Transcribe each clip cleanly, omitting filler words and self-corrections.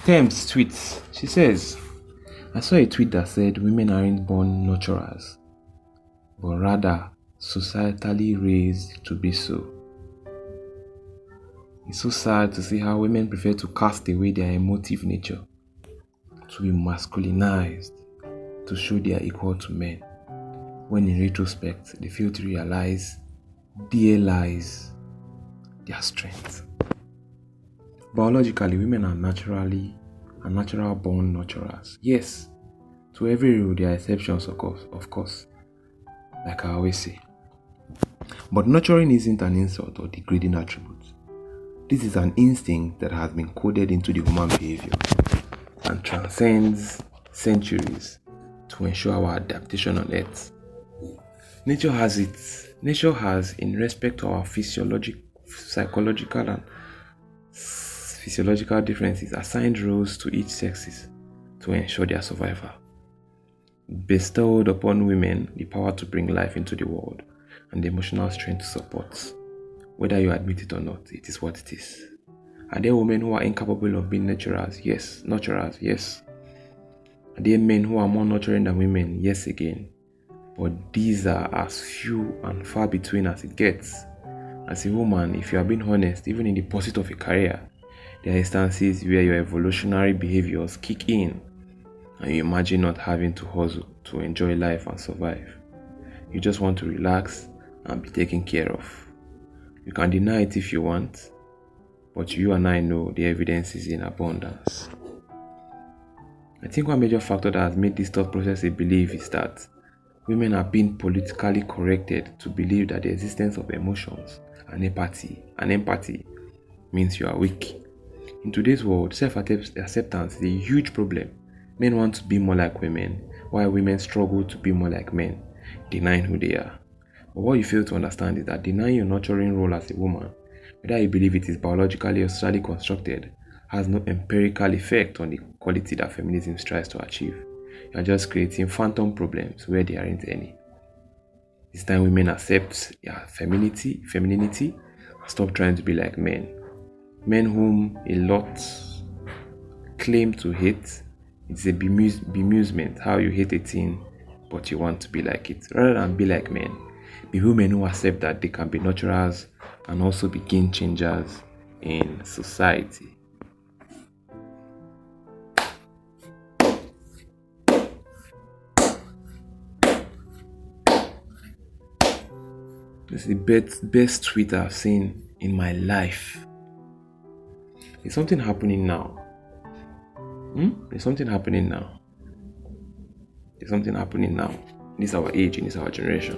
Thames tweets. She says, I saw a tweet that said women aren't born naturals, but rather societally raised to be so. It's so sad to see how women prefer to cast away their emotive nature, to be masculinized, to show they are equal to men, when in retrospect they fail to realize their lies, their strength. Biologically, women are natural born naturals. Yes, to every rule there are exceptions, of course, like I always say. But nurturing isn't an insult or degrading attribute. This is an instinct that has been coded into the human behavior and transcends centuries to ensure our adaptation on Earth. Nature has, in respect to our psychological and physiological differences, assigned roles to each sexes to ensure their survival. Bestowed upon women the power to bring life into the world and the emotional strength to support. Whether you admit it or not, it is what it is. Are there women who are incapable of being naturals? Yes. Naturals, yes. Are there men who are more nurturing than women? Yes again. But these are as few and far between as it gets. As a woman, if you are being honest, even in the pursuit of a career, there are instances where your evolutionary behaviors kick in and you imagine not having to hustle to enjoy life and survive. You just want to relax and be taken care of. You can deny it if you want, but you and I know the evidence is in abundance. I think one major factor that has made this thought process a belief is that women are being politically corrected to believe that the existence of emotions and empathy means you are weak. In today's world, self-acceptance is a huge problem. Men want to be more like women, while women struggle to be more like men, denying who they are. But what you fail to understand is that denying your nurturing role as a woman, whether you believe it is biologically or socially constructed, has no empirical effect on the quality that feminism strives to achieve. You are just creating phantom problems where there aren't any. It's time women accept their femininity and stop trying to be like men. Men whom a lot claim to hate. It's a bemusement how you hate a thing but you want to be like it. Rather than be like men, be women who accept that they can be naturals and also be game changers in society. This is the best tweet I've seen in my life. There's something happening now. There's something happening now. This is our age, in this our generation.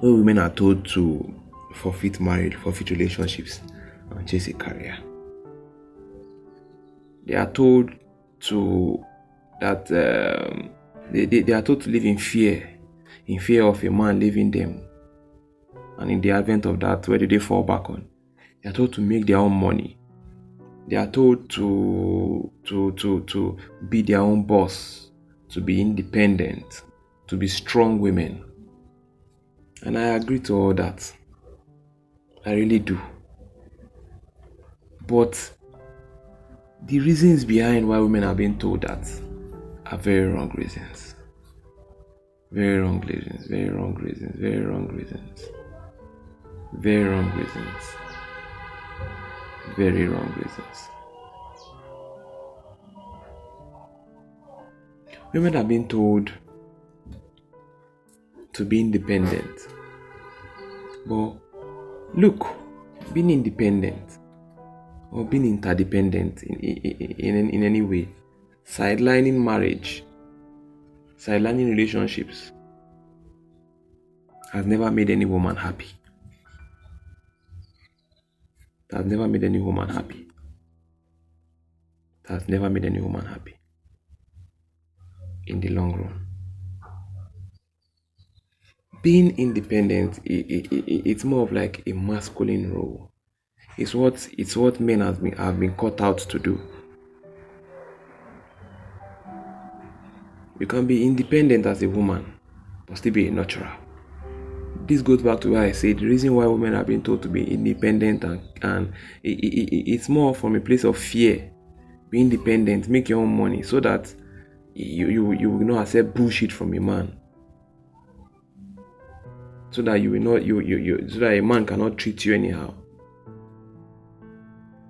Where women are told to forfeit marriage, forfeit relationships, and chase a career. They are told to they are told to live in fear of a man leaving them. And in the advent of that, where do they fall back on? They are told to make their own money. They are told to be their own boss, to be independent, to be strong women. And I agree to all that. I really do. But the reasons behind why women are being told that are very wrong reasons. Very wrong reasons. Women are being told to be independent. But look, being independent or being interdependent in any way, sidelining marriage, sidelining relationships, has never made any woman happy. It has never made any woman happy. In the long run. Being independent, it's more of like a masculine role. It's what men have been cut out to do. You can be independent as a woman, but still be a natural. this goes back to why I say the reason why women are being told to be independent and it's more from a place of fear. Be independent, make your own money, so that you will not accept bullshit from a man. So that you will not so that a man cannot treat you anyhow.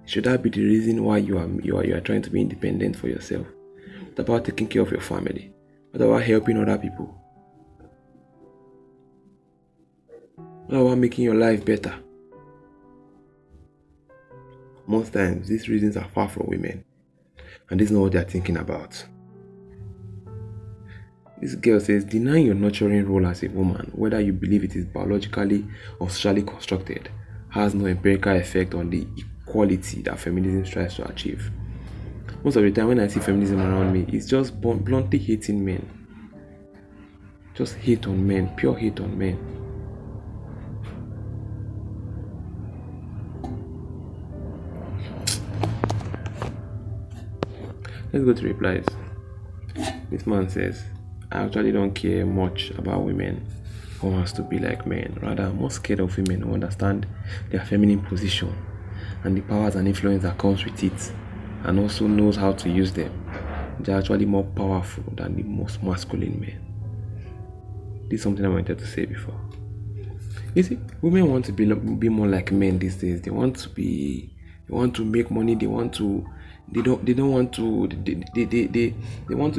Should that be the reason why you are trying to be independent for yourself? What about taking care of your family? What about helping other people? What about making your life better? Most times, these reasons are far from women, and this is not what they are thinking about. This girl says, denying your nurturing role as a woman, whether you believe it is biologically or socially constructed, has no empirical effect on the equality that feminism tries to achieve. Most of the time when I see feminism around me, it's just bluntly hating men. Just hate on men, pure hate on men. Let's go to replies. This man says, I actually don't care much about women who wants to be like men. Rather, I'm more scared of women who understand their feminine position and the powers and influence that comes with it, and also knows how to use them. They're actually more powerful than the most masculine men. This is something I wanted to say before. You see, women want to be more like men these days. They want to make money. They want to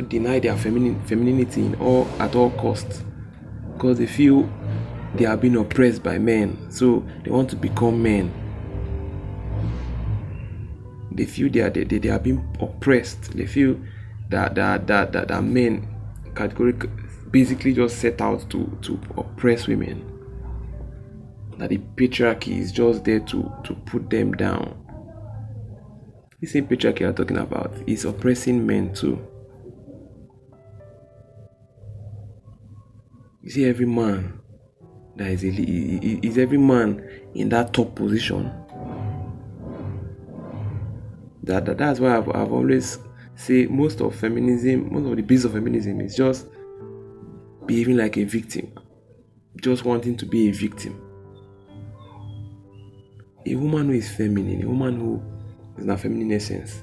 deny their femininity at all costs, because they feel they are being oppressed by men. So they want to become men. They feel they are being oppressed. They feel that men categorically basically just set out to oppress women. That the patriarchy is just there to put them down. The same patriarchy I'm talking about is oppressing men too. You see, every man that is every man in that top position. That's why I've always say most of the base of feminism is just behaving like a victim, just wanting to be a victim. A woman who is feminine, a woman who is in her feminine essence,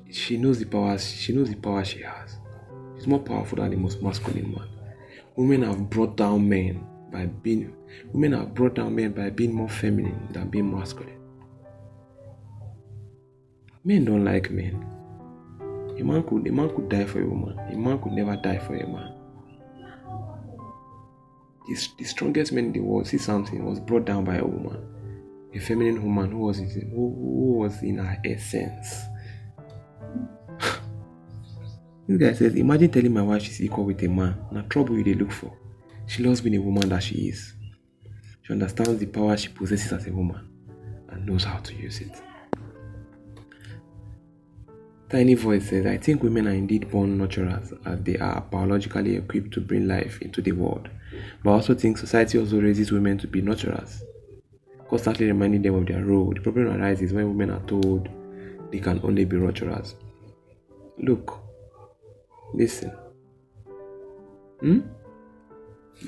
she knows the power she has. She's more powerful than the most masculine man. Women have brought down men by being more feminine than being masculine. Men don't like men. A man could die for a woman. A man could never die for a man. The strongest man in the world, see something, was brought down by a woman. A feminine woman who was in her essence. This guy says, imagine telling my wife she's equal with a man. Now trouble they look for. She loves being a woman that she is. She understands the power she possesses as a woman and knows how to use it. Tiny Voice says, I think women are indeed born naturals, as they are biologically equipped to bring life into the world. But I also think society also raises women to be naturals, constantly reminding them of their role. The problem arises when women are told they can only be naturals. Look, listen.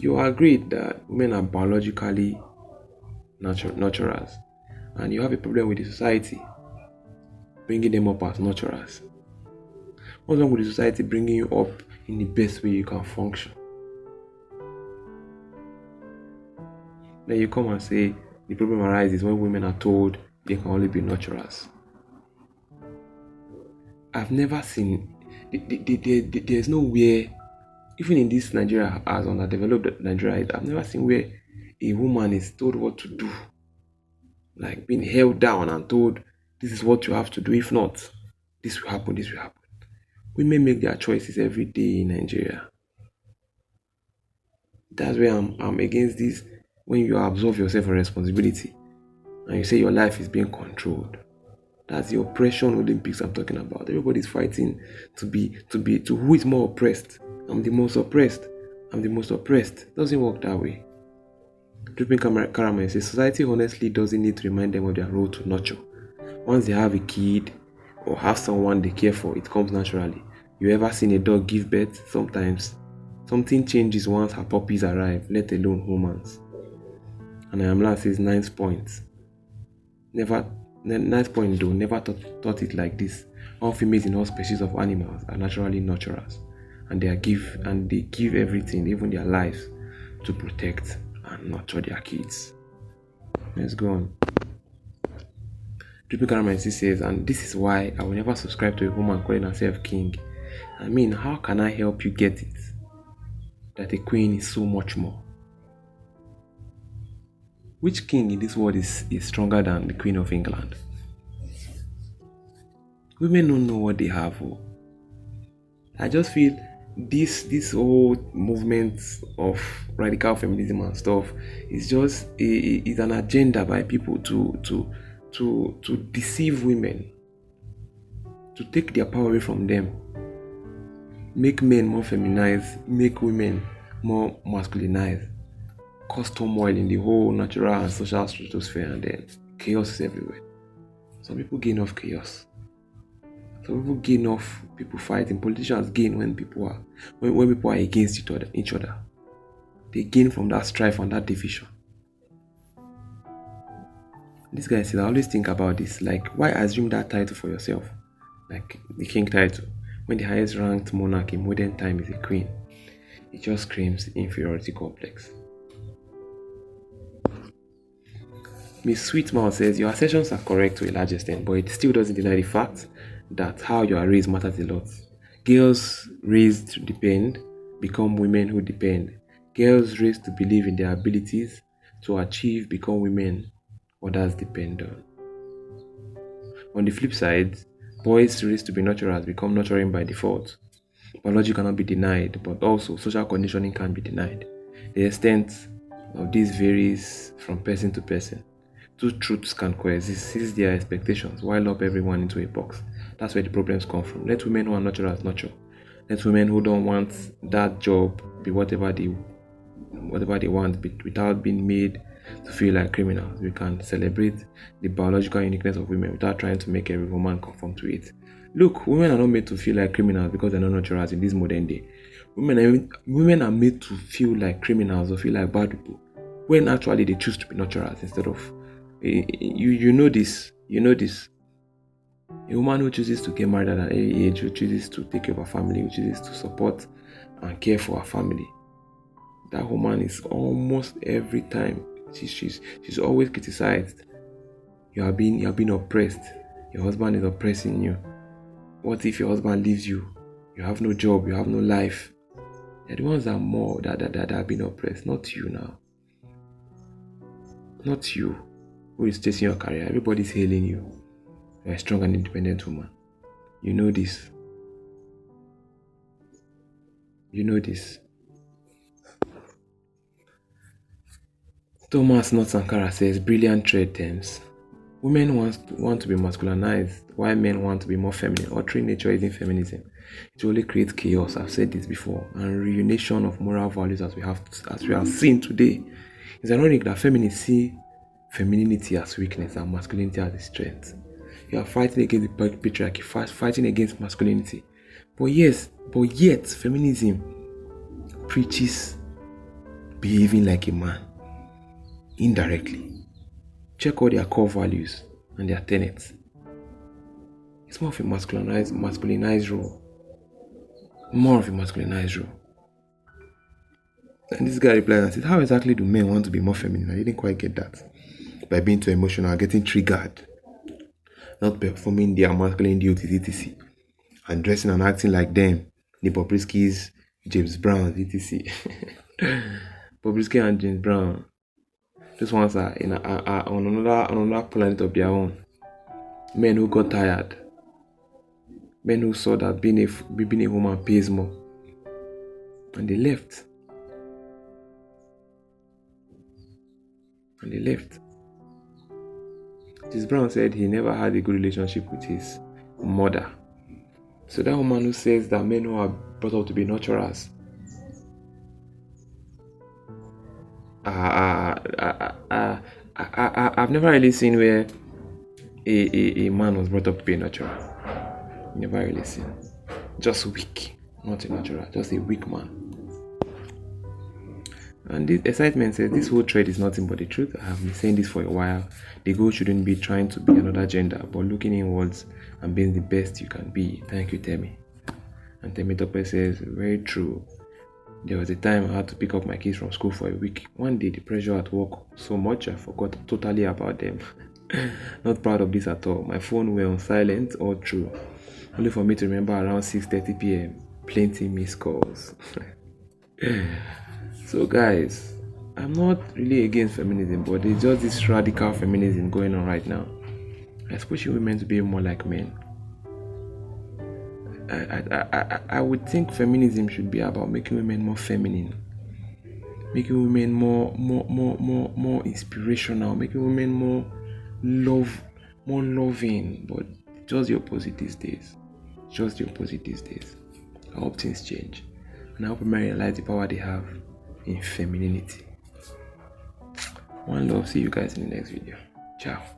You agreed that women are biologically naturals, and you have a problem with the society bringing them up as naturals. What's wrong with the society bringing you up in the best way you can function? Then you come and say the problem arises when women are told they can only be naturals. I've never seen, there's nowhere, even in this Nigeria, as underdeveloped Nigeria, I've never seen where a woman is told what to do. Like being held down and told, this is what you have to do. If not, this will happen. Women make their choices every day in Nigeria. That's where I'm against this. When you absolve yourself of responsibility and you say your life is being controlled, that's the oppression Olympics I'm talking about. Everybody's fighting to who is more oppressed. I'm the most oppressed. It doesn't work that way. Dripping Caramel says, society honestly doesn't need to remind them of their role to nurture. Once they have a kid or have someone they care for, it comes naturally. You ever seen a dog give birth? Sometimes Something changes once her puppies arrive, let alone humans. And Ayamla says, ninth point. Ninth point though, never thought it like this. All females in all species of animals are naturally nurturers, and they give everything, even their lives, to protect and nurture their kids. Let's go on. Triple Caramancy says, and this is why I will never subscribe to a woman calling herself king. I mean, how can I help you get it? That a queen is so much more. Which king in this world is stronger than the Queen of England? Women don't know what they have. Oh. I just feel this whole movement of radical feminism and stuff is just is an agenda by people to deceive women, to take their power away from them, make men more feminized, make women more masculinized, cause turmoil in the whole natural and social stratosphere, and then chaos is everywhere. Some people gain off chaos. Some people gain off people fighting. Politicians gain when people are against each other. They gain from that strife and that division. This guy says, I always think about this. Like, why assume that title for yourself? Like the king title, when the highest ranked monarch in modern time is a queen. It just screams inferiority complex. Miss Sweetmouth says, your assertions are correct to a large extent, but it still doesn't deny the fact that how you are raised matters a lot. Girls raised to depend become women who depend. Girls raised to believe in their abilities to achieve become women others depend on. On the flip side, boys raised to be nurturers become nurturing by default. Biology cannot be denied, but also social conditioning can be denied. The extent of this varies from person to person. Two truths can coexist, seize their expectations, while lump everyone into a box. That's where the problems come from. Let women who are nurturers nurture. Let women who don't want that job be whatever they want, without being made to feel like criminals. We can celebrate the biological uniqueness of women without trying to make every woman conform to it. Look, women are not made to feel like criminals because they're not nurturers in this modern day. Women are made to feel like criminals or feel like bad people, when actually they choose to be nurturers instead of. You know this. A woman who chooses to get married at an early age, who chooses to take care of her family, who chooses to support and care for her family, that woman is almost every time she's always criticized. You are being oppressed. Your husband is oppressing you. What if your husband leaves you? You have no job, you have no life. They're the ones that are being oppressed, not you now. Not you who is chasing your career. Everybody's hailing you. You're a strong and independent woman. You know this. Thomas Not Sankara says, brilliant trade terms. Women want to be masculinized, while men want to be more feminine. Altering nature isn't feminism. It only creates chaos. I've said this before. And reunion of moral values as we have seen today. It's ironic that feminists see femininity as weakness and masculinity as a strength. You are fighting against the patriarchy, fighting against masculinity. But yet feminism preaches behaving like a man indirectly. Check all their core values and their tenets. It's more of a masculinized role. More of a masculinized role. And this guy replied and said, how exactly do men want to be more feminine? I didn't quite get that. By being too emotional, getting triggered, not performing their masculine duties, etc. And dressing and acting like them. The Bobrisky's, James Brown, etc. Bobrisky and James Brown. Those ones are on another planet of their own. Men who got tired. Men who saw that being a woman pays more. And they left. James Brown said he never had a good relationship with his mother. So that woman who says that men who are brought up to be nurturers I've never really seen where a man was brought up to be a nurturer. Never really seen. Just weak, not a nurturer, just a weak man. And this excitement says this whole thread is nothing but the truth. I have been saying this for a while. The goal shouldn't be trying to be another gender, but looking inwards and being the best you can be. Thank you, Temi. And Temi Tope says, very true. There was a time I had to pick up my kids from school for a week. One day, the pressure at work so much I forgot totally about them. Not proud of this at all. My phone were on silent all through. Only for me to remember around 6:30 p.m. Plenty missed calls. So guys, I'm not really against feminism, but there's just this radical feminism going on right now. It's pushing women to be more like men. I would think feminism should be about making women more feminine, making women more inspirational, making women more loving. But just the opposite these days. Just the opposite these days. I hope things change, and I hope women realize the power they have in femininity. One love. See you guys in the next video. Ciao.